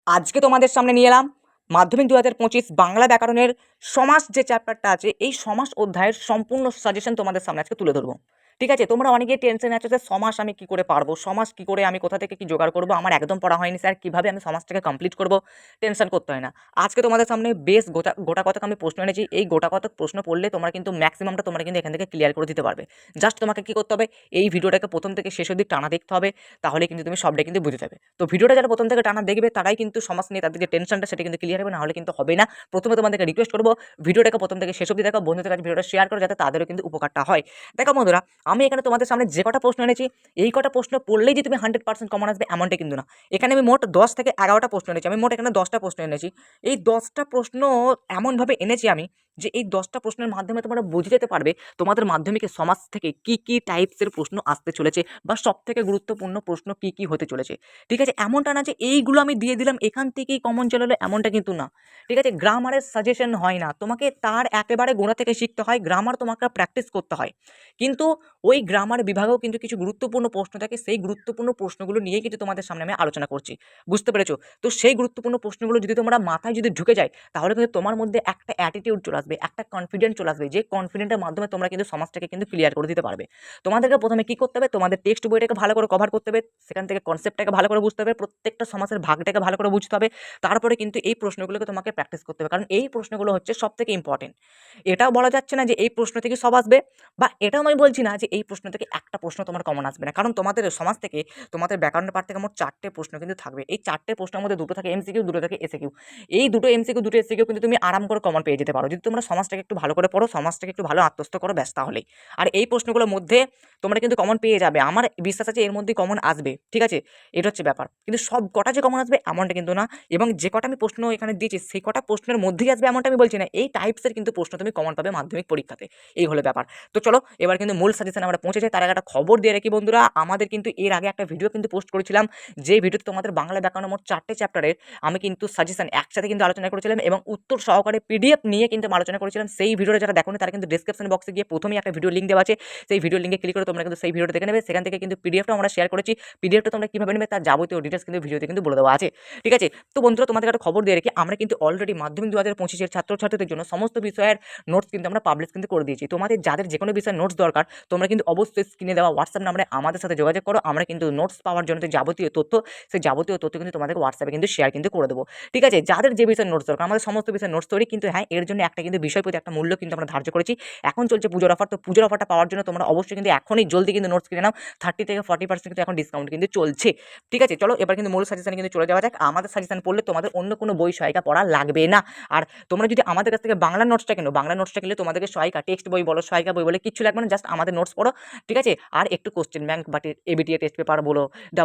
আজকে তোমাদের সামনে নিয়ে এলাম মাধ্যমিক 2025 বাংলা ব্যাকরণের সমাস যে চ্যাপ্টারটা আছে, এই সমাস অধ্যায়ের সম্পূর্ণ সাজেশন তোমাদের সামনে আজকে তুলে ধরবো। ঠিক আছে, তোমরা অনেকেই টেনশনে আছো যে সমাস আমি কি করে পারবো, সমাস কি করে আমি কোথা থেকে কি জোগাড় করবো, আমার একদম পড়া হয়নি স্যার, কিভাবে আমি সমাজটাকে কমপ্লিট করবো। টেনশন করতে হয় না। আজকে তোমাদের সামনে বেশ গোটা গোটা কতক আমি প্রশ্ন এনেছি। এই গোটা কতক প্রশ্ন পড়লে তোমরা কিন্তু ম্যাক্সিমামটা তোমরা কিন্তু এখান থেকে ক্লিয়ার করে দিতে পারবে। জাস্ট তোমাকে কি করতে হবে, এই ভিডিওটাকে প্রথম থেকে শেষ অবধি টানা দেখতে হবে, তাহলে কিন্তু তুমি সবটা কিন্তু বুঝে যাবে। তো ভিডিওটা যারা প্রথম থেকে টানা দেখবে তারাই কিন্তু সমাজ নিয়ে তাদের যে টেনশনটা সেটা কিন্তু ক্লিয়ার হবে, না হলে কিন্তু হবে না। প্রথমে তোমাদেরকে রিকোয়েস্ট করবো, ভিডিওটাকে প্রথম থেকে শেষ অবধি দেখো, বন্ধুদের কাছে ভিডিওটা শেয়ার করো যাতে তাদেরও কিন্তু উপকারটা হয়। দেখো বন্ধুরা, আমি এখানে তোমাদের সামনে যে কটা প্রশ্ন এনেছি, এই কটা প্রশ্ন পড়লেই যে তুমি 100% কমন আসবে এমনটা কিন্তু না। এখানে আমি মোট 10 থেকে 11টা প্রশ্ন এনেছি। আমি মোট এখানে 10টা প্রশ্ন এনেছি। এই 10টা প্রশ্ন এমনভাবে এনেছি আমি যে এই 10টা প্রশ্নের মাধ্যমে তোমরা বুঝে যেতে পারবে তোমাদের মাধ্যমিকে সমাজ থেকে কি কি টাইপসের প্রশ্ন আসতে চলেছে, বা সব থেকে গুরুত্বপূর্ণ প্রশ্ন কি কি হতে চলেছে। ঠিক আছে, এমনটা না যে এইগুলো আমি দিয়ে দিলাম এখান থেকেই কমন চলে এলো, এমনটা কিন্তু না। ঠিক আছে, গ্রামারের সাজেশন হয় না, তোমাকে তার একেবারে গোড়া থেকে শিখতে হয়। গ্রামার তোমাকে প্র্যাকটিস করতে হয়, কিন্তু ওই গ্রামার বিভাগেও কিন্তু কিছু গুরুত্বপূর্ণ প্রশ্ন থাকে। সেই গুরুত্বপূর্ণ প্রশ্নগুলো নিয়েই কিন্তু তোমাদের সামনে আমি আলোচনা করছি। বুঝতে পেরেছো? তো সেই গুরুত্বপূর্ণ প্রশ্নগুলো যদি তোমরা মাথায় যদি ঢুকে যায়, তাহলে কিন্তু তোমার মধ্যে একটা অ্যাটিটিউড চলে আসবে, একটা কনফিডেন্স চলে আসবে, যে কনফিডেন্টের মাধ্যমে তোমরা কিন্তু সমাজটাকে কিন্তু ক্লিয়ার করে দিতে পারবে। তোমাদেরকে প্রথমে কি করতে হবে, তোমাদের টেক্সট বইটাকে ভালো করে কভার করতে হবে, সেখান থেকে কনসেপ্টটাকে ভালো করে বুঝতে হবে, প্রত্যেকটা সমাজের ভাগটাকে ভালো করে বুঝতে হবে। তারপরে কিন্তু এই প্রশ্নগুলোকে তোমাকে প্র্যাকটিস করতে হবে, কারণ এই প্রশ্নগুলো হচ্ছে সব থেকে ইম্পর্টেন্ট। এটাও বলা যাচ্ছে না যে এই প্রশ্ন থেকে সব আসবে, বা এটাও আমি বলছি না যে এই প্রশ্ন থেকে একটা প্রশ্ন তোমার কমন আসবে না, কারণ তোমাদের সমাজ থেকে, তোমাদের ব্যাকরণের পাঠ থেকে মোট 4টে প্রশ্ন কিন্তু থাকবে। এই 4টে প্রশ্নের মধ্যে দুটো থাকে এমসিকিউ, দুটো থাকে এসিকিউ। এই দুটো এমসিকিউ, দুটো এসিকিউ কিন্তু তুমি আরাম করে কমন পেয়ে যেতে পারো যদি তোমরা সমাজটাকে একটু ভালো করে পড়ো, সমাজটাকে একটু ভালো আত্মস্থ করো, ব্যাস তাহলেই। আর এই প্রশ্নগুলোর মধ্যে তোমরা কিন্তু কমন পেয়ে যাবে, আমার বিশ্বাস আছে এর মধ্যে কমন আসবে। ঠিক আছে, এটা হচ্ছে ব্যাপার, কিন্তু সব কটা যে কমন আসবে এমনটা কিন্তু না। এবং যে কটা আমি প্রশ্ন এখানে দিয়েছি সেই কটা প্রশ্নের মধ্যেই আসবে এমনটা আমি বলছি না। এই টাইপসের কিন্তু প্রশ্ন তুমি কমন পাবে মাধ্যমিক পরীক্ষাতে, এই হলো ব্যাপার। তো চলো এবার কিন্তু মূল সাজেশন আমরা পৌঁছে যাই। তার আগে একটা খবর দিয়ে রাখি বন্ধুরা, আমাদের কিন্তু এর আগে একটা ভিডিও কিন্তু পোস্ট করেছিলাম, যে ভিডিওতে তোমাদের বাংলা ব্যাকরণের মোট 4টে চ্যাপ্টারের আমি কিন্তু সাজেশন একসাথে কিন্তু আলোচনা করেছিলাম, এবং উত্তর সহকারে পিডিএফ নিয়ে কিন্তু আলোচনা করেছিলাম। সেই ভিডিওটা যারা দেখোনি তারা কিন্তু ডেসক্রিপশন বক্সে গিয়ে প্রথমেই একটা ভিডিও লিঙ্ক দেওয়া আছে, সেই ভিডিও লিঙ্কে ক্লিক করে তোমরা কিন্তু সেই ভিডিওটা দেখে নেবে। সেখান থেকে কিন্তু পিডিএফটা আমরা শেয়ার করেছি, পিডিএফটা তোমরা কীভাবে নেবে তার যাবতীয় ডিটেলস কিন্তু ভিডিওতে কিন্তু বলে দেওয়া আছে। ঠিক আছে, তো বন্ধুরা তোমাদের একটা খবর দিয়ে রাখি, আমরা কিন্তু অলরেডি মাধ্যমিক 2025-এর ছাত্রছাত্রীদের জন্য সমস্ত বিষয়ের নোটস কিন্তু আমরা পাবলিশ কিন্তু করে দিয়েছি। তোমাদের যাদের যে কোনো বিষয়ের নোটস দরকার, তোমরা কিন্তু অবশ্যই স্ক্রিনে দেওয়া হোয়াটসঅ্যাপ নাম্বারে আমাদের সাথে যোগাযোগ করো। আমরা কিন্তু নোটস পাওয়ার জন্য যাবতীয় তথ্য, সেই যাবতীয় তথ্য কিন্তু তোমাদেরকে হোয়াটসঅ্যাপে কিন্তু শেয়ার কিন্তু করে দেবো। ঠিক আছে, যাদের যে বিষয়ের নোটস দরকার, আমাদের সমস্ত বিষয়ের নোটস তৈরি, কিন্তু হ্যাঁ এর জন্য একটা কিন্তু বিষয় প্রতি একটা মূল্য কিন্তু আমরা ধার্য করেছি। এখন চলছে পুজোর অফার, তো পুজোর অফারটা পাওয়ার জন্য তোমরা অবশ্যই কিন্তু এখনই জলদি কিন্তু নোটস কিনে নাও। 30 থেকে 40% কিন্তু এখন ডিসকাউন্ট কিন্তু চলছে। ঠিক আছে, চলো এবার কিন্তু মূল সাজেশনে কিন্তু চলে যাওয়া যাক। আমাদের সাজেশন পড়লে তোমাদের অন্য কোনো বই সহায়িকা পড়া লাগবে না। আর তোমরা যদি আমাদের কাছ থেকে বাংলা নোটসটা কেনো, বাংলা নোটসটা কিনলে তোমাদেরকে সহায়িকা টেক্সট বই বলো, সহায়িকা বই বলে কিচ্ছু লাগবে না, জাস্ট আমাদের নোটস পড়ো। ঠিক আছে, আর একটু কোশ্চেন ব্যাংক বা এবিটিএ টেস্ট পেপার বলো,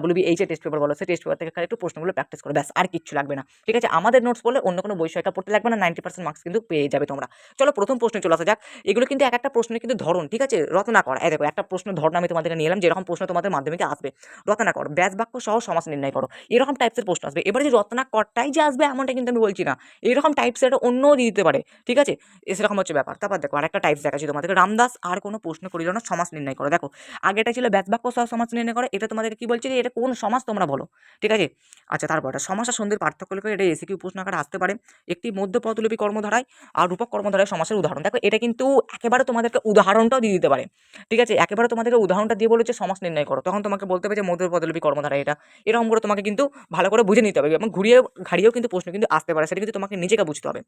WBH টেস্ট পেপার বলো, সেই টেস্ট পেপার থেকে একটু প্রশ্নগুলো প্র্যাকটিস করো, ব্যাস আর কিচ্ছু লাগবে না। ঠিক আছে, আমাদের নোটস পড়লে অন্য কোনো বই সহায়িকা পড়তে লাগবে না, 90% মার্কস কিন্তু পেয়ে যাবে তোমরা। চলো প্রথম প্রশ্নে চলে আসা যাক। এগুলো কিন্তু এক একটা প্রশ্নের কিন্তু ধরন, ঠিক আছে, রচনা করা। এই দেখো একটা প্রশ্ন ধরন আমি তোমাদেরকে নিয়ে এলাম, যেরকম প্রশ্ন তোমাদের মাধ্যমিকে আসবে, রচনা করো, ব্যাস বাক্য সহ সমাস নির্ণয় করো, এরকম টাইপসের প্রশ্ন আসবে। এবারে যে রচনা করটাই যে আসবে এমনটা কিন্তু আমি বলছি না, এরকম টাইপসের অন্যও দিয়ে দিতে পারে। ঠিক আছে, সেরকম হচ্ছে ব্যাপার। তারপর দেখো আরেকটা টাইপস দেখাচ্ছি তোমাদেরকে, রামদাস আর কোনো প্রশ্ন করিল না, সমাস নির্ণয় করো। দেখো আগেটা ছিল ব্যাস বাক্য সহ সমাস নির্ণয় করো, এটা তোমাদেরকে কি বলছে যে এটা কোন সমাস তোমরা বলো। ঠিক আছে, আচ্ছা তারপর এটা সমাস আর সন্ধির পার্থক্য লিখো, এটা এসিকিউ প্রশ্ন আকারে আসতে পারে। একটি মধ্য পদলোপী কর্মধারায় আর রূপক কর্মধারায় সমাসের উদাহরণ। দেখো এটা কিন্তু একেবারে তোমাদেরকে উদাহরণটাও দিয়ে দিতে পারে। ঠিক আছে, একেবারে তোমাদেরকে উদাহরণটা দিয়ে বলেছে সমাস নির্ণয় করো, তখন তোমাকে বলতে হবে যে মধ্য পদলোপী কর্মধারা এটা, এরকম করে তোমাকে কিন্তু ভালো করে বুঝে নিতে হবে, এবং ঘুরিয়ে ঘাড়িয়েও কিন্তু প্রশ্ন কিন্তু আসতে পারে, সেটা কিন্তু তোমাকে নিজেকে বুঝতে হবে।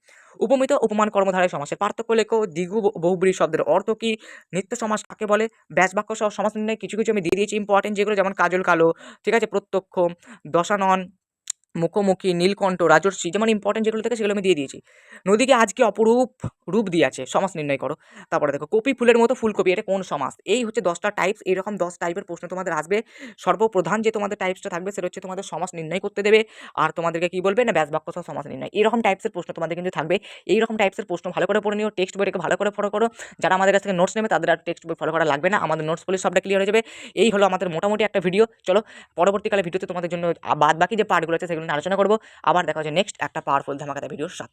উপমিত উপমান কর্মধারায় সমাসের পার্থক্য লেখো, দ্বিগু বহুব্রী শব্দের অর্থ কি, নিত্য সমাস কাকে বলে, ব্যাস বাক্য সহ সমাস নির্ণয় কিছু কিছু আমি দিয়ে দিয়েছি ইম্পর্টেন্ট, যেগুলো যেমন কাজল কালো, ঠিক আছে, প্রত্যক্ষ, দশানন, মুখোমুখি, নীলকণ্ঠ, রাজর্ষি, যেমন ইম্পর্টেন্ট যেগুলো থাকে সেগুলো আমি দিয়ে দিয়েছি। নদীকে আজকে অপরূপ রূপ দিয়েছে, সমাস নির্ণয় করো। তারপরে দেখো কপি ফুলের মতো ফুলকপি, এটা কোন সমাস। এই হচ্ছে 10টা টাইপস, এইরকম 10 টাইপের প্রশ্ন তোমাদের আসবে। সর্বপ্রধান যে তোমাদের টাইপসটা থাকবে সেটা হচ্ছে তোমাদের সমাস নির্ণয় করতে দেবে, আর তোমাদেরকে কি বলবে না ব্যাস বাক্য সহ সমাস নির্ণয়, এরকম টাইপসের প্রশ্ন তোমাদের কিন্তু থাকবে। এইরকম টাইপসের প্রশ্ন ভালো করে পড়ে নিও, টেক্সট বইটাকে ভালো করে ফলো করো। যারা আমাদের কাছ থেকে নোটস নেবে তাদের আর টেক্সট বই ফলো করা লাগবে না, আমাদের নোটস বলে সবটা ক্লিয়ার হয়ে যাবে। এই হলো আমাদের মোটামুটি একটা ভিডিও। চলো পরবর্তীকালে ভিডিওতে তোমাদের জন্য বাদ বাকি যে পার্টগুলো আছে সেগুলো নিয়ে আলোচনা করবো। আবার দেখা হচ্ছে নেক্সট একটা পাওয়ারফুল ধামাকাদার ভিডিওর সাথে।